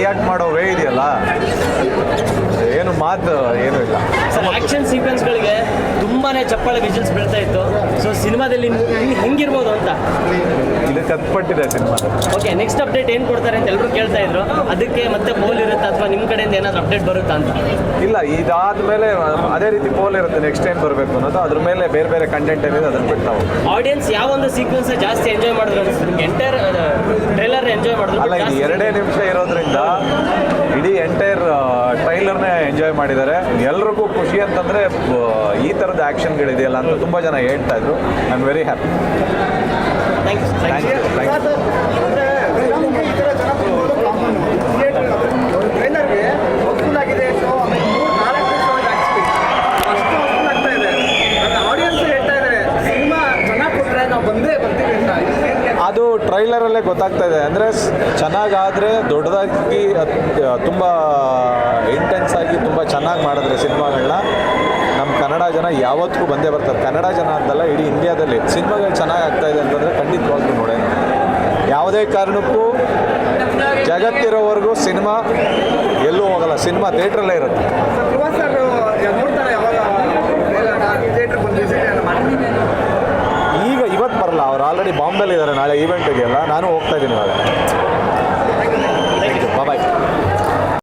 React ಮಾಡೋ way ಇದೆಯಲ್ಲ, ಏನು ಮಾತು ಏನೂ ಇಲ್ಲ. ಸರ್ ಆಕ್ಷನ್ ಸೀಕ್ವೆನ್ಸ್ಗಳಿಗೆ ತುಂಬಾನೇ ಚಪ್ಪಾಳೆ ವಿಜುವಲ್ಸ್ ಬೀಳ್ತಾ ಇತ್ತು. ಸೊ ಸಿನಿಮಾದಲ್ಲಿ ಹೆಂಗಿರ್ಬೋದು ಅಂತ ಇದು ಕತ್ಪಟ್ಟಿದೆ ಸಿನಿಮಾ. ಓಕೆ, ನೆಕ್ಸ್ಟ್ ಅಪ್ಡೇಟ್ ಏನು ಕೊಡ್ತಾರೆ ಅಂತ ಎಲ್ಲರೂ ಕೇಳ್ತಾ ಇದ್ರು. ಅದಕ್ಕೆ ಮತ್ತೆ ಪೋಲ್ ಇರುತ್ತಾ ಅಥವಾ ನಿಮ್ಮ ಕಡೆಯಿಂದ ಏನಾದರೂ ಅಪ್ಡೇಟ್ ಬರುತ್ತಾ ಅಂತ? ಇಲ್ಲ, ಇದಾದ್ಮೇಲೆ ಅದೇ ರೀತಿ ಪೋಲ್ ಇರುತ್ತೆ, ನೆಕ್ಸ್ಟ್ ಏನು ಬರಬೇಕು ಅನ್ನೋದು, ಅದ್ರ ಮೇಲೆ ಬೇರೆ ಬೇರೆ ಕಂಟೆಂಟ್ ಏನಿದೆ ಅದನ್ನು ಬಿಟ್ಟು ನಾವು. ಆಡಿಯನ್ಸ್ ಯಾವ ಒಂದು ಸೀಕ್ವೆನ್ಸ್ ಜಾಸ್ತಿ ಎಂಜಾಯ್ ಮಾಡಿದ್ರು ಅನಿಸ್ತು ನಿಮ್ಗೆ? ಎಂಟೈರ್ ಟ್ರೈಲರ್ ಎಂಜಾಯ್ ಮಾಡಿದ್ರು? ಅಲ್ಲ, ಇದು 2 ನಿಮಿಷ ಇರೋದ್ರಿಂದ ಇಡೀ ಎಂಟೈರ್ ಟ್ರೈಲರ್ನೇ ಎಂಜಾಯ್ ಮಾಡಿದ್ದಾರೆ. ಎಲ್ರಿಗೂ ಖುಷಿ ಅಂತಂದರೆ ಈ ಥರದ ಆ್ಯಕ್ಷನ್ಗಳಿದೆಯಲ್ಲ ಅಂತ ತುಂಬ ಜನ ಹೇಳ್ತಾ ಇದ್ರು. I am very happy. Thank you. Thank you. ಅದು ಟ್ರೈಲರಲ್ಲೇ ಗೊತ್ತಾಗ್ತಾ ಇದೆ. ಅಂದರೆ ಚೆನ್ನಾಗಾದರೆ ದೊಡ್ಡದಾಗಿ ತುಂಬ ಇಂಟೆನ್ಸ್ ಆಗಿ ತುಂಬ ಚೆನ್ನಾಗಿ ಮಾಡಿದ್ರೆ ಸಿನಿಮಾಗಳನ್ನ ನಮ್ಮ ಕನ್ನಡ ಜನ ಯಾವತ್ತಿಗೂ ಬಂದೇ ಬರ್ತಾರೆ. ಕನ್ನಡ ಜನ ಅಂತಲ್ಲ, ಇಡೀ ಇಂಡಿಯಾದಲ್ಲಿ ಸಿನಿಮಾಗಳು ಚೆನ್ನಾಗಿ ಆಗ್ತಾಯಿದೆ ಅಂತಂದರೆ ಖಂಡಿತವಾಗ್ಲೂ ನೋಡೋಣ. ಯಾವುದೇ ಕಾರಣಕ್ಕೂ ಜಗತ್ತಿರೋವರೆಗೂ ಸಿನಿಮಾ ಎಲ್ಲೂ ಹೋಗಲ್ಲ, ಸಿನಿಮಾ ಥಿಯೇಟ್ರಲ್ಲೇ ಇರುತ್ತೆ. ಈಗ ಇವತ್ತು ಬರಲ್ಲ, ಅವ್ರು ಆಲ್ರೆಡಿ ಬಾಂಬೆಲಿ ಇದ್ದಾರೆ. ನಾಳೆ ಈವೆಂಟಿಗೆ ಎಲ್ಲ ನಾನು ಹೋಗ್ತಾ ಇದ್ದೀನಿ ಇವಾಗ.